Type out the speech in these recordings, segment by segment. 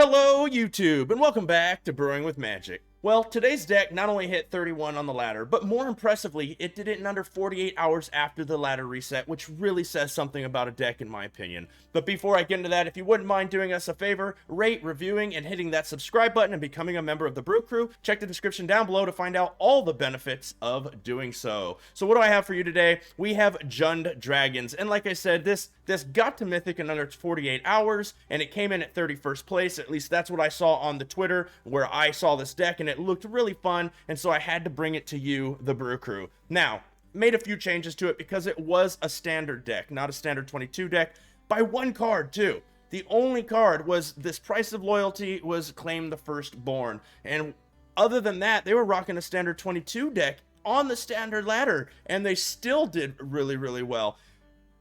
Hello YouTube, and welcome back to Brewing with Magic. Well, today's deck not only hit 31 on the ladder, but more impressively, it did it in under 48 hours after the ladder reset, which really says something about a deck in my opinion. But before I get into that, if you wouldn't mind doing us a favor, rate, reviewing, and hitting that subscribe button and becoming a member of the Brew Crew, check the description down below to find out all the benefits of doing so. So what do I have for you today? We have JUND Dragons, and like I said, this got to Mythic in under 48 hours, and it came in at 31st place. At least that's what I saw on the Twitter, where I saw this deck, and it looked really fun, and so I had to bring it to you, the Brew Crew. Now, made a few changes to it because it was a standard deck, not a standard 22 deck, by one card, too. The only card was this Price of Loyalty was Claim the Firstborn, and other than that, they were rocking a standard 22 deck on the standard ladder, and they still did really, really well.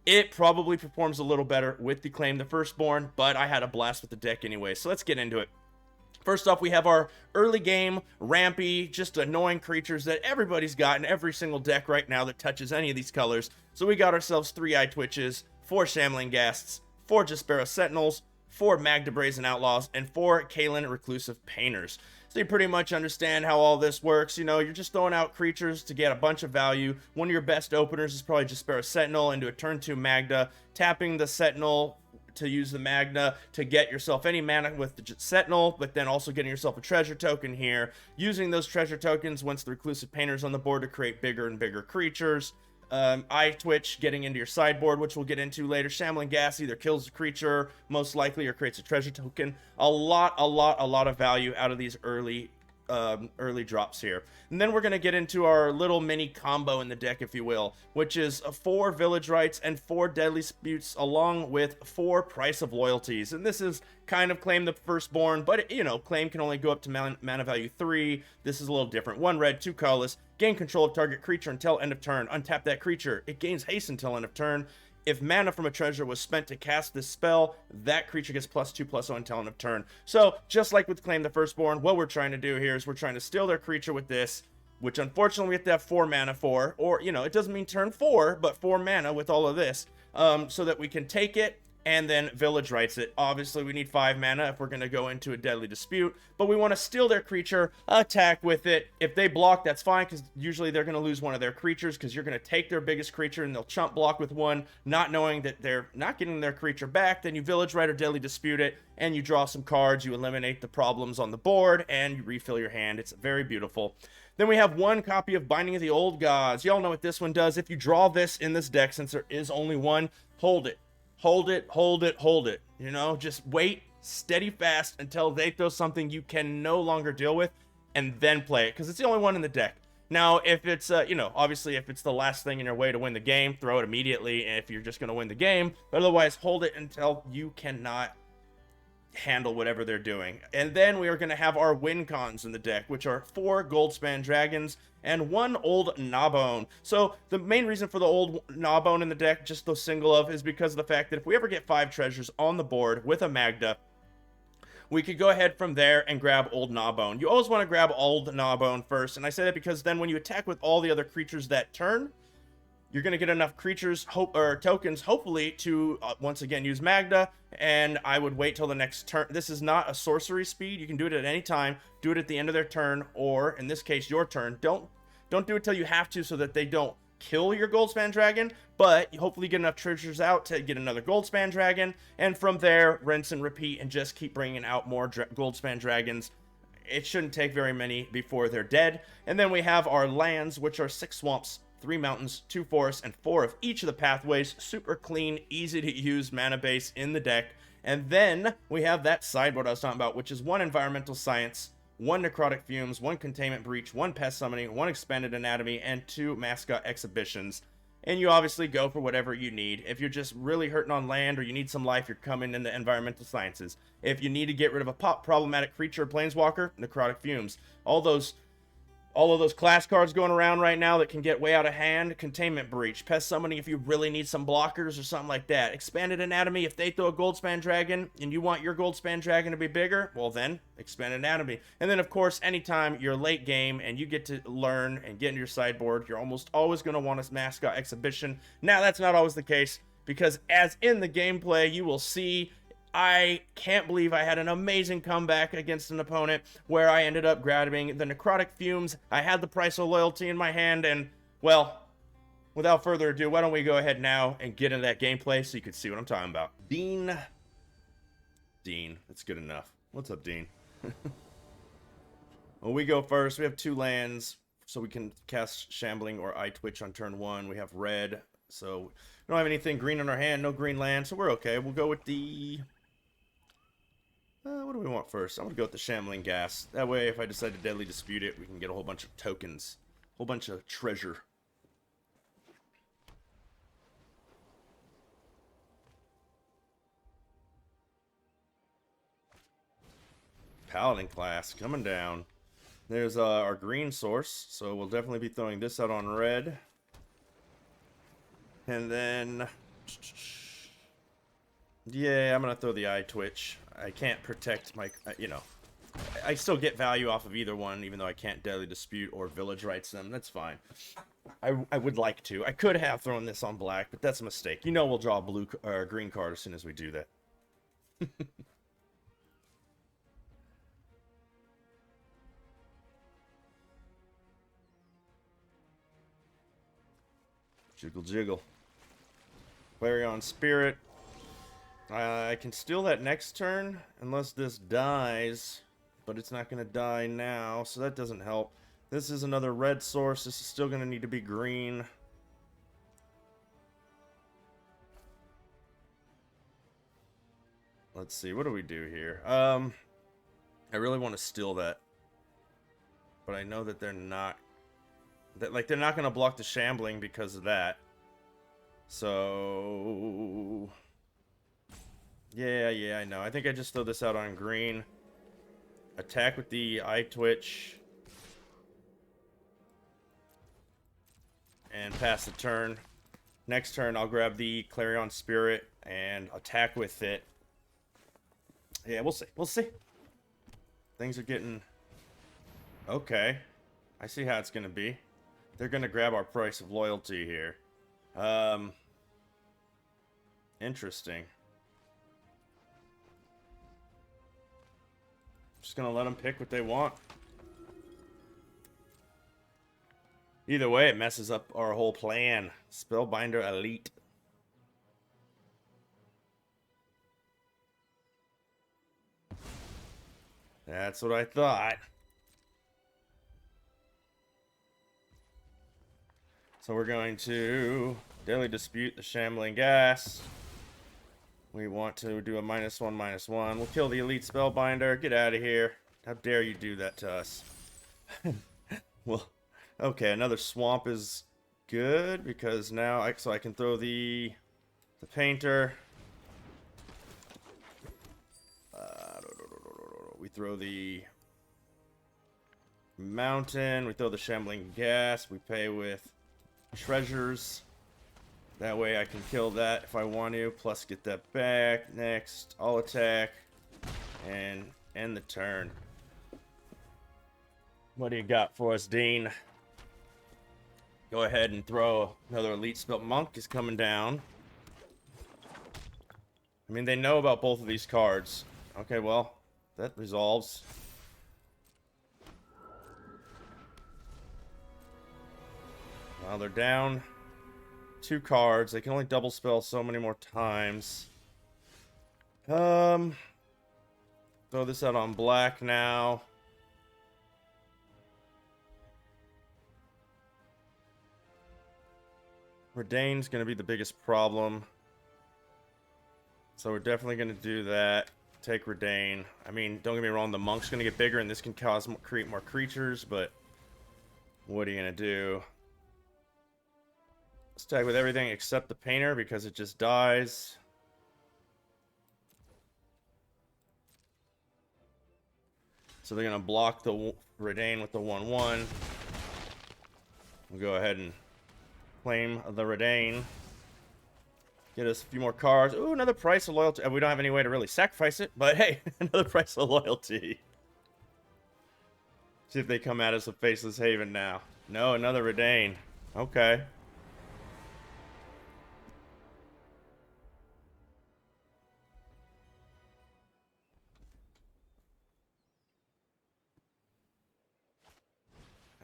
It probably performs a little better with the Claim the Firstborn, but I had a blast with the deck anyway, so let's get into it. First off, we have our early game, rampy, just annoying creatures that everybody's got in every single deck right now that touches any of these colors. So we got ourselves 3 Eye Twitches, 4 Shambling Ghasts, 4 Jaspera Sentinels, 4 Magda Brazen Outlaws, and 4 Kaelin Reclusive Painters. So you pretty much understand how all this works. You know, you're just throwing out creatures to get a bunch of value. One of your best openers is probably Jaspera Sentinel into a turn 2 Magda, tapping the Sentinel to use the Magna to get yourself any mana with the Sentinel, but then also getting yourself a treasure token here, using those treasure tokens once the Reclusive Painter's on the board to create bigger and bigger creatures. Eye Twitch getting into your sideboard, which we'll get into later. Shambling Ghast either kills the creature, most likely, or creates a treasure token. A lot of value out of these early drops here. And then we're going to get into our little mini combo in the deck, if you will, which is 4 Village Rites and 4 Deadly Disputes, along with 4 Price of Loyalties. And this is kind of Claim the Firstborn, but you know, Claim can only go up to mana value 3. This is a little different. 1 red, 2 colorless. Gain control of target creature until end of turn. Untap that creature. It gains haste until end of turn. If mana from a treasure was spent to cast this spell, that creature gets +2/+0 until end of turn. So, just like with Claim the Firstborn, what we're trying to do here is we're trying to steal their creature with this, which unfortunately we have to have 4 mana for, or, you know, it doesn't mean turn 4, but 4 mana with all of this, so that we can take it and then Village Rites it. Obviously, we need 5 mana if we're going to go into a Deadly Dispute, but we want to steal their creature, attack with it. If they block, that's fine, because usually they're going to lose one of their creatures, because you're going to take their biggest creature and they'll chump block with one, not knowing that they're not getting their creature back. Then you Village Rite or Deadly Dispute it, and you draw some cards, you eliminate the problems on the board, and you refill your hand. It's very beautiful. Then we have 1 copy of Binding of the Old Gods. Y'all know what this one does. If you draw this in this deck, since there is only one, hold it. Hold it, hold it, hold it. You know, just wait, steady fast until they throw something you can no longer deal with, and then play it, because it's the only one in the deck. Now, if it's, you know, obviously if it's the last thing in your way to win the game, throw it immediately if you're just going to win the game. But otherwise, hold it until you cannot handle whatever they're doing. And then we are going to have our win cons in the deck, which are 4 Goldspan Dragons and 1 Old Gnawbone. So the main reason for the Old Gnawbone in the deck, just the single of, is because of the fact that if we ever get 5 treasures on the board with a Magda, we could go ahead from there and grab Old Gnawbone. You always want to grab Old Gnawbone first, and I say that because then when you attack with all the other creatures that turn, you're going to get enough creatures, tokens, hopefully, to once again use Magda, and I would wait till the next turn. This is not a sorcery speed. You can do it at any time. Do it at the end of their turn, or, in this case, your turn. Don't do it till you have to so that they don't kill your Goldspan Dragon, but you hopefully get enough treasures out to get another Goldspan Dragon, and from there, rinse and repeat, and just keep bringing out more Goldspan Dragons. It shouldn't take very many before they're dead. And then we have our lands, which are 6 swamps, 3 mountains, 2 forests, and 4 of each of the pathways. Super clean, easy to use mana base in the deck. And then we have that sideboard I was talking about, which is 1 Environmental Science, 1 Necrotic Fumes, 1 Containment Breach, 1 Pest Summoning, 1 Expanded Anatomy, and 2 Mascot Exhibitions. And you obviously go for whatever you need. If you're just really hurting on land or you need some life, you're coming into Environmental Sciences. If you need to get rid of a problematic creature or planeswalker, Necrotic Fumes. All of those class cards going around right now that can get way out of hand, Containment Breach, Pest Summoning if you really need some blockers or something like that, Expanded Anatomy if they throw a Goldspan Dragon and you want your Goldspan Dragon to be bigger, well then, Expanded Anatomy. And then of course, anytime you're late game and you get to learn and get into your sideboard, you're almost always going to want a Mascot Exhibition. Now that's not always the case, because as in the gameplay, you will see I can't believe I had an amazing comeback against an opponent where I ended up grabbing the Necrotic Fumes. I had the Price of Loyalty in my hand, and, well, without further ado, why don't we go ahead now and get into that gameplay so you can see what I'm talking about. Dean, that's good enough. What's up, Dean? Well, we go first. We have 2 lands, so we can cast Shambling or Eye Twitch on turn 1. We have red, so we don't have anything green in our hand, no green land, so we're okay. We'll go with the... what do we want first? I'm going to go with the Shambling Gas. That way, if I decide to Deadly Dispute it, we can get a whole bunch of tokens. A whole bunch of treasure. Paladin class coming down. There's our green source, so we'll definitely be throwing this out on red. And then... yeah, I'm going to throw the Eye Twitch. I can't protect my... you know, I still get value off of either one, even though I can't Deadly Dispute or Village Rights them. That's fine. I would like to. I could have thrown this on black, but that's a mistake. You know we'll draw a blue or a green card as soon as we do that. Jiggle, jiggle. Clarion Spirit. I can steal that next turn, unless this dies. But it's not going to die now, so that doesn't help. This is another red source. This is still going to need to be green. Let's see, what do we do here? I really want to steal that. But I know that they're not... like, they're not going to block the Shambling because of that. So... yeah, I know. I think I just throw this out on green. Attack with the Eye Twitch. And pass the turn. Next turn, I'll grab the Clarion Spirit and attack with it. Yeah, we'll see. We'll see. Things are getting... okay. I see how it's going to be. They're going to grab our Price of Loyalty here. Interesting. Just going to let them pick what they want. Either way, it messes up our whole plan. Spellbinder Elite. That's what I thought. So we're going to Deadly Dispute the Shambling Gas. We want to do a -1/-1. We'll kill the Elite Spellbinder. Get out of here. How dare you do that to us? Well, okay, another Swamp is good because now I can throw the Painter. We throw the Mountain. We throw the Shambling Gas. We pay with treasures. That way I can kill that if I want to, plus get that back. Next, I'll attack and end the turn. What do you got for us, Dean? Go ahead and throw another Elite Spell. Monk is coming down. I mean, they know about both of these cards. Okay, well, that resolves. Well, they're down 2 cards. They can only double spell so many more times. Throw this out on black now. Redain's going to be the biggest problem. So we're definitely going to do that. Take Redain. I mean, don't get me wrong, the Monk's going to get bigger and this can create more creatures, but what are you going to do? Let's tag with everything except the Painter because it just dies. So they're going to block the Redain with the 1/1. We'll go ahead and claim the Redain. Get us a few more cards. Ooh, another Price of Loyalty. We don't have any way to really sacrifice it, but hey, another Price of Loyalty. See if they come at us with Faceless Haven now. No, another Redain. Okay.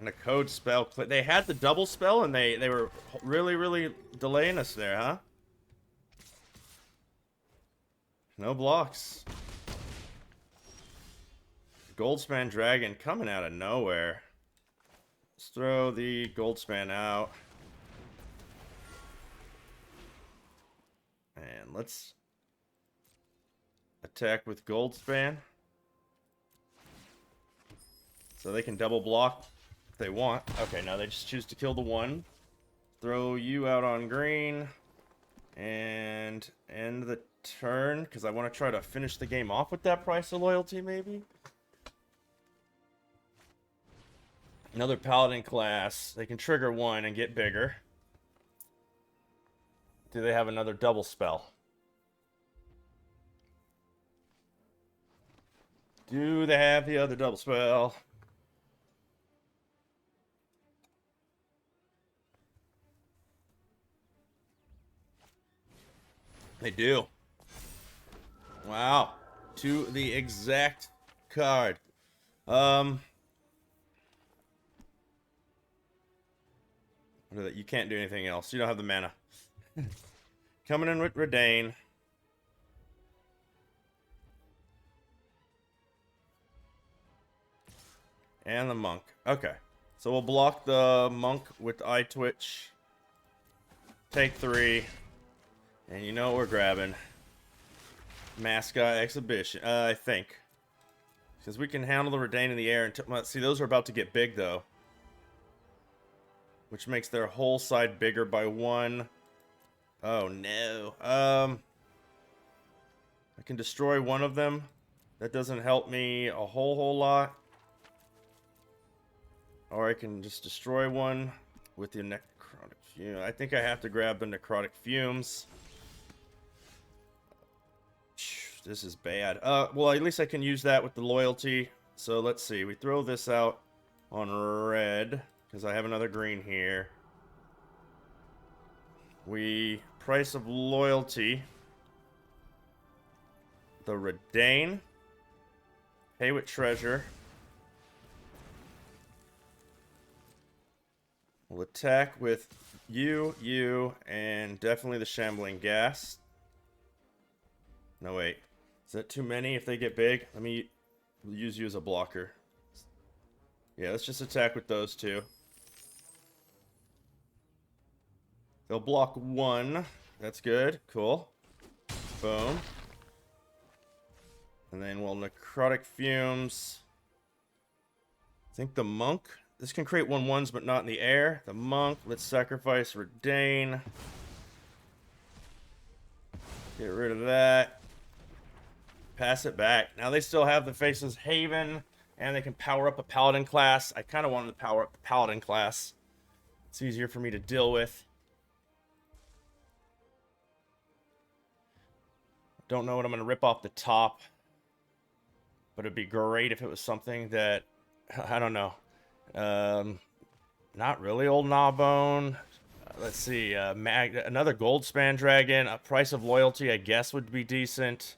And a code spell. They had the double spell, and they were really, really delaying us there, huh? No blocks. Goldspan Dragon coming out of nowhere. Let's throw the Goldspan out. And let's attack with Goldspan. So they can double block if they want. Okay, now they just choose to kill the one. Throw you out on green. And end the turn, because I want to try to finish the game off with that price of loyalty, maybe? Another Paladin class. They can trigger one and get bigger. Do they have another double spell? Do they have the other double spell? They do. Wow. To the exact card. You can't do anything else. You don't have the mana. Coming in with Redain. And the Monk. Okay. So we'll block the Monk with Eye Twitch. Take 3. And you know what we're grabbing. Mascot Exhibition. I think. Because we can handle the Redain in the air. And see, those are about to get big, though. Which makes their whole side bigger by 1. Oh, no. I can destroy one of them. That doesn't help me a whole lot. Or I can just destroy one with the Necrotic Fume. I think I have to grab the Necrotic Fumes. This is bad. Well, at least I can use that with the loyalty. So let's see. We throw this out on red. Because I have another green here. We price of loyalty. The Redain. Pay with treasure. We'll attack with you, and definitely the Shambling Gas. No, wait. Is that too many if they get big? Let me use you as a blocker. Yeah, let's just attack with those two. They'll block 1. That's good. Cool. Boom. And then we'll Necrotic Fumes. I think the Monk. This can create 1/1s, but not in the air. The Monk. Let's sacrifice Redain. Get rid of that. Pass it back. Now they still have the Faceless Haven, and they can power up a Paladin class. I kind of wanted to power up the Paladin class. It's easier for me to deal with. Don't know what I'm going to rip off the top. But it'd be great if it was something that, I don't know. Not really old Gnawbone. Let's see. Another Goldspan Dragon. A Price of Loyalty, I guess, would be decent.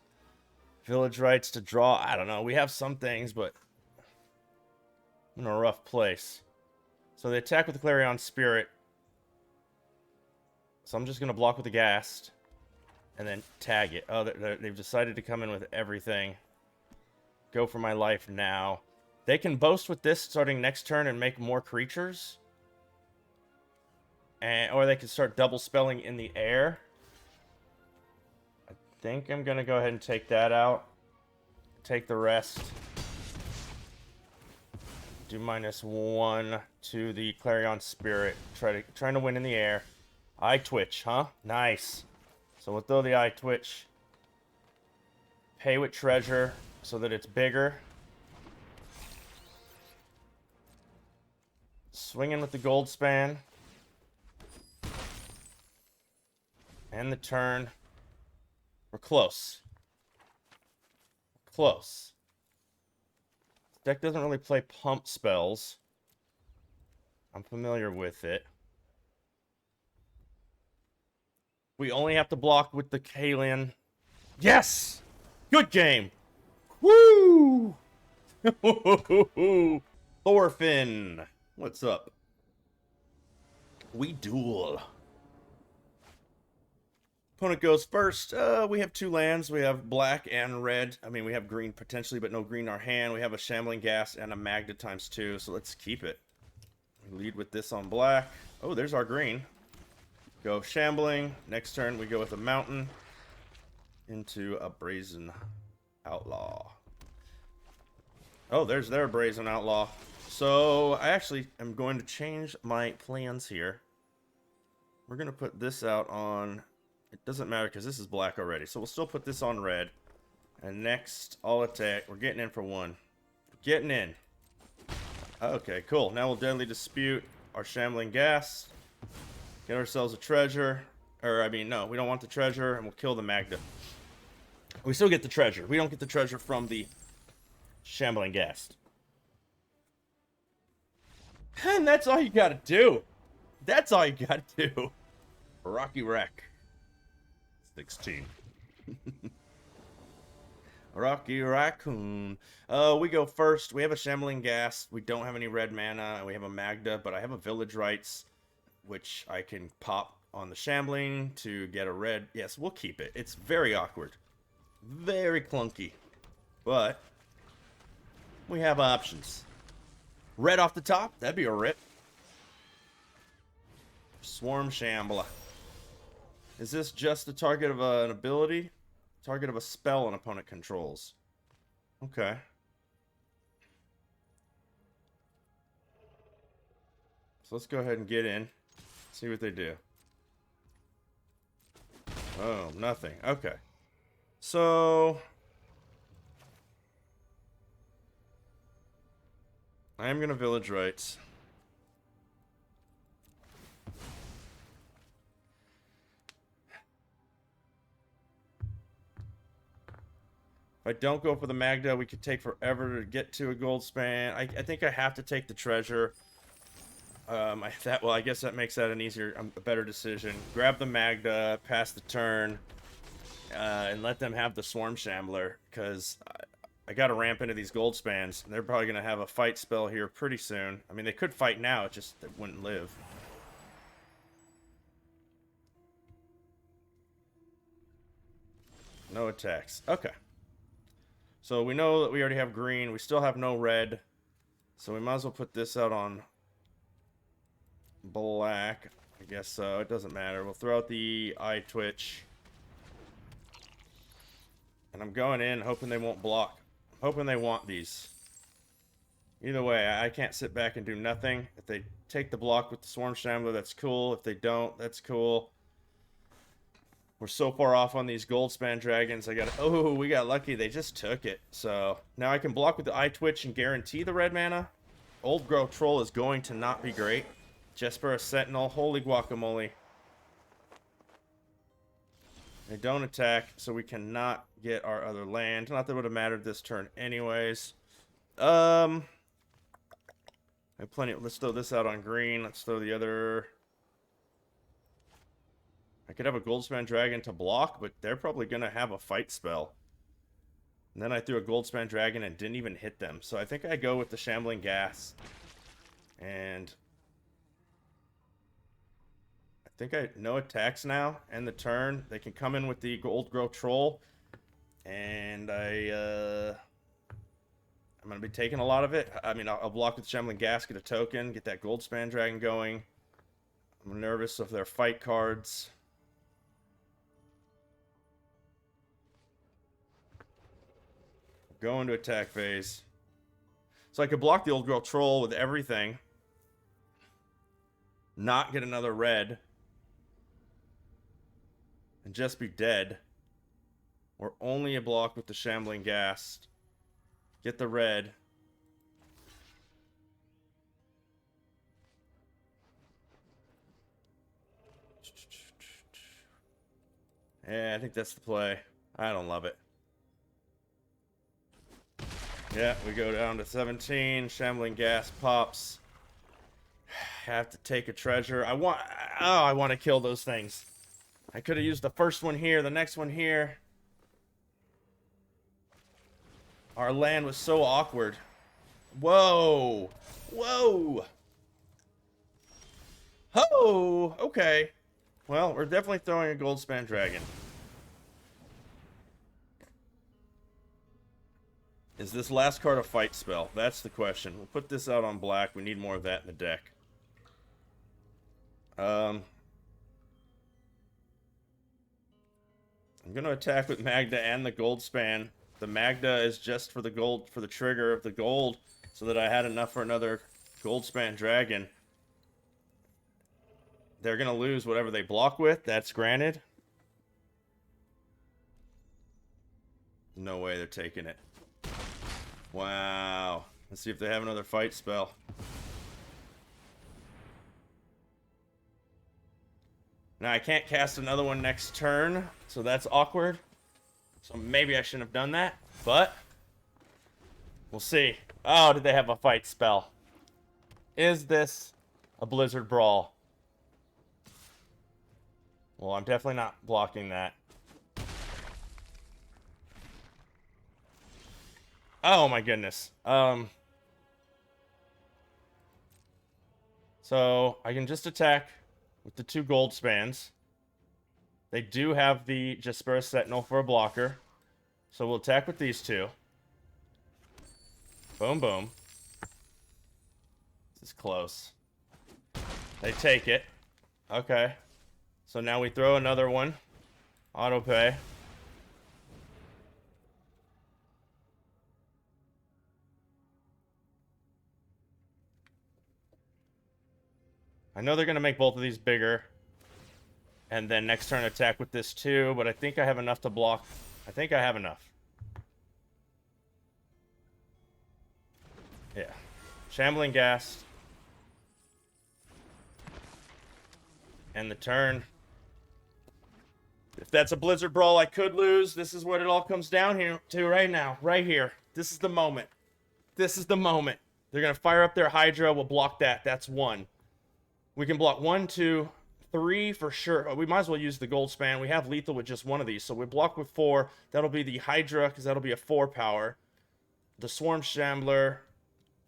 Village Rights to draw. I don't know. We have some things, but I'm in a rough place. So they attack with the Clarion Spirit. So I'm just going to block with the Ghast. And then tag it. Oh, they've decided to come in with everything. Go for my life now. They can boast with this starting next turn and make more creatures. Or they can start double spelling in the air. I think I'm going to go ahead and take that out. Take the rest. Do -1 to the Clarion Spirit. Trying to win in the air. Eye Twitch, huh? Nice. So we'll throw the Eye Twitch. Pay with treasure so that it's bigger. Swinging with the Goldspan. And the turn. We're close. Close. This deck doesn't really play pump spells. I'm familiar with it. We only have to block with the Kalian. Yes! Good game! Woo! Thorfinn! What's up? We duel. Opponent goes first. We have 2 lands. We have black and red. I mean, we have green potentially, but no green in our hand. We have a Shambling Ghast and a Magda ×2, so let's keep it. We lead with this on black. Oh, there's our green. Go Shambling. Next turn, we go with a Mountain into a Brazen Outlaw. Oh, there's their Brazen Outlaw. So, I actually am going to change my plans here. We're going to put this out on... It doesn't matter because this is black already. So we'll still put this on red. And next, I'll attack. We're getting in for 1. We're getting in. Okay, cool. Now we'll Deadly Dispute our Shambling Ghast. Get ourselves a treasure. Or, I mean, no, we don't want the treasure. And we'll kill the Magda. We still get the treasure. We don't get the treasure from the Shambling Ghast. And that's all you gotta do. That's all you gotta do. Rocky Wreck. 16. Rocky Raccoon. We go first. We have a Shambling Ghast. We don't have any red mana. We have a Magda, but I have a Village Rites, which I can pop on the Shambling to get a red. Yes, we'll keep it. It's very awkward. Very clunky. But we have options. Red off the top. That'd be a rip. Swarm Shambler. Is this just the target of an ability? Target of a spell an opponent controls. Okay. So let's go ahead and get in. See what they do. Oh, nothing. Okay. So... I am going to Village Rites. If I don't go for the Magda, we could take forever to get to a gold span. I think I have to take the treasure. I guess that makes that a better decision. Grab the Magda, pass the turn, and let them have the Swarm Shambler, because I got to ramp into these gold spans. They're probably going to have a fight spell here pretty soon. I mean, they could fight now, it just they wouldn't live. No attacks. Okay. So we know that we already have green. We still have no red. So we might as well put this out on black. I guess so. It doesn't matter. We'll throw out the Eye Twitch. And I'm going in hoping they won't block. I'm hoping they want these. Either way, I can't sit back and do nothing. If they take the block with the Swarm Shambler, that's cool. If they don't, that's cool. We're so far off on these gold span dragons. Oh, we got lucky. They just took it. So now I can block with the Eye Twitch and guarantee the red mana. Old Growth Troll is going to not be great. Jesper Sentinel. Holy guacamole. They don't attack, so we cannot get our other land. Not that it would have mattered this turn anyways. I have plenty. Let's throw this out on green. Let's throw the other... I could have a Goldspan Dragon to block, but they're probably going to have a fight spell. And then I threw a Goldspan Dragon and didn't even hit them. So I think I go with the Shambling Ghast. And... I think no attacks now. End the turn. They can come in with the Old Growth Troll. And I'm going to be taking a lot of it. I mean, I'll block with Shambling Ghast, get a token, get that Goldspan Dragon going. I'm nervous of their fight cards. Go into attack phase. So I could block the Old Growth Troll with everything. Not get another red. And just be dead. Or only a block with the Shambling Ghast. Get the red. Yeah, I think that's the play. I don't love it. Yeah, we go down to 17. Shambling Ghast pops. Have to take a treasure. I want to kill those things. I could have used the first one here, the next one here. Our land was so awkward. Whoa. Whoa. Oh, okay. Well, we're definitely throwing a Goldspan Dragon. Is this last card a fight spell? That's the question. We'll put this out on black. We need more of that in the deck. I'm going to attack with Magda and the Goldspan. The Magda is just for the gold, for the trigger of the gold, so that I had enough for another Goldspan Dragon. They're going to lose whatever they block with. That's granted. No way they're taking it. Wow. Let's see if they have another fight spell. Now, I can't cast another one next turn, so that's awkward. So maybe I shouldn't have done that, but we'll see. Oh, did they have a fight spell? Is this a Blizzard Brawl? Well, I'm definitely not blocking that. Oh my goodness. So I can just attack with the 2 gold spans. They do have the Jaspera Sentinel for a blocker. So we'll attack with these 2. Boom, boom. This is close. They take it. Okay. So now we throw another one. Auto pay. I know they're going to make both of these bigger. And then next turn attack with this too, but I think I have enough to block. I think I have enough. Yeah. Shambling Ghast. And the turn. If that's a Blizzard Brawl I could lose, this is what it all comes down here to right now. Right here. This is the moment. This is the moment. They're going to fire up their Hydra. We'll block that. That's 1. We can block 1, 2, 3 for sure. We might as well use the Goldspan. We have lethal with just 1 of these. So we block with 4. That'll be the Hydra, because that'll be a 4 power. The Swarm Shambler.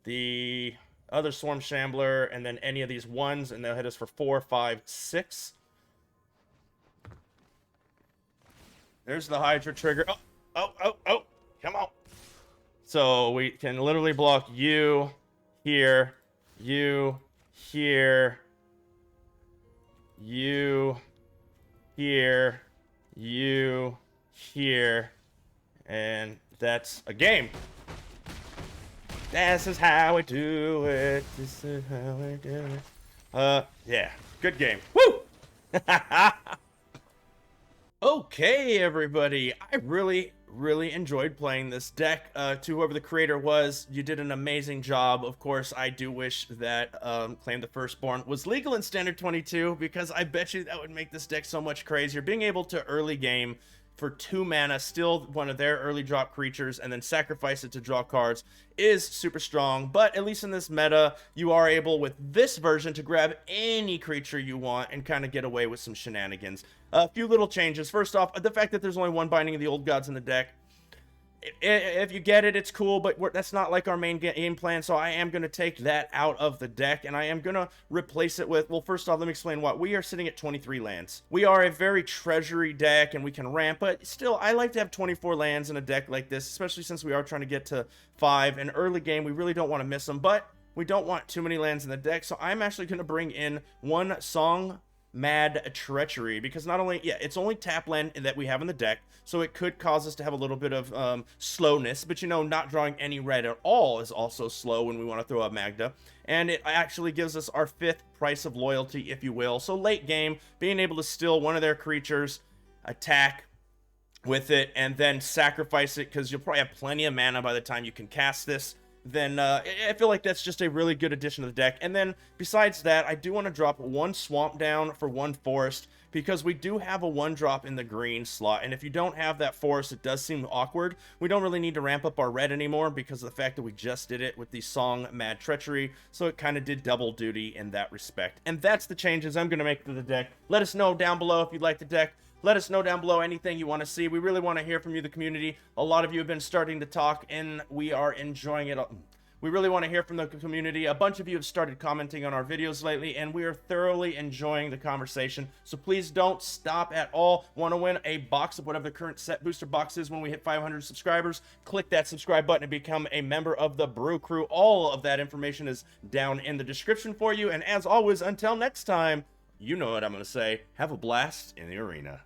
The other Swarm Shambler. And then any of these 1s. And they'll hit us for 4, 5, 6. There's the Hydra trigger. Oh. Come on. So we can literally block you, here, you, here, you, here, you, here, and that's a game. This is how we do it. This is how we do it. Yeah, good game. Woo! Okay, everybody. I really enjoyed playing this deck. To whoever the creator was, you did an amazing job. Of course, I do wish that Claim the Firstborn was legal in Standard 22, because I bet you that would make this deck so much crazier. Being able to early game for 2 mana, steal one of their early drop creatures, and then sacrifice it to draw cards is super strong. But at least in this meta, you are able with this version to grab any creature you want and kind of get away with some shenanigans. A few little changes. First off, the fact that there's only 1 Binding of the Old Gods in the deck. If you get it, it's cool, but that's not like our main game plan, so I am going to take that out of the deck, and I am going to replace it with, well, first off, let me explain what. We are sitting at 23 lands. We are a very treasury deck, and we can ramp, but still, I like to have 24 lands in a deck like this, especially since we are trying to get to 5. In early game, we really don't want to miss them, but we don't want too many lands in the deck, so I'm actually going to bring in 1 Song Mad Treachery, because not only, yeah, it's only tap land that we have in the deck, so it could cause us to have a little bit of slowness, but you know, not drawing any red at all is also slow when we want to throw out Magda, and it actually gives us our 5th price of loyalty, if you will. So late game, being able to steal one of their creatures, attack with it, and then sacrifice it, because you'll probably have plenty of mana by the time you can cast this, then I feel like that's just a really good addition to the deck. And then besides that, I do want to drop 1 Swamp down for 1 Forest, because we do have a 1-drop in the green slot, and if you don't have that forest, it does seem awkward. We don't really need to ramp up our red anymore because of the fact that we just did it with the Song Mad Treachery, so it kind of did double duty in that respect. And that's the changes I'm going to make to the deck. Let us know down below if you like the deck. Let us know down below anything you want to see. We really want to hear from you, the community. A lot of you have been starting to talk, and we are enjoying it. We really want to hear from the community. A bunch of you have started commenting on our videos lately, and we are thoroughly enjoying the conversation. So please don't stop at all. Want to win a box of whatever the current set booster box is when we hit 500 subscribers? Click that subscribe button to become a member of the Brew Crew. All of that information is down in the description for you. And as always, until next time, you know what I'm going to say. Have a blast in the arena.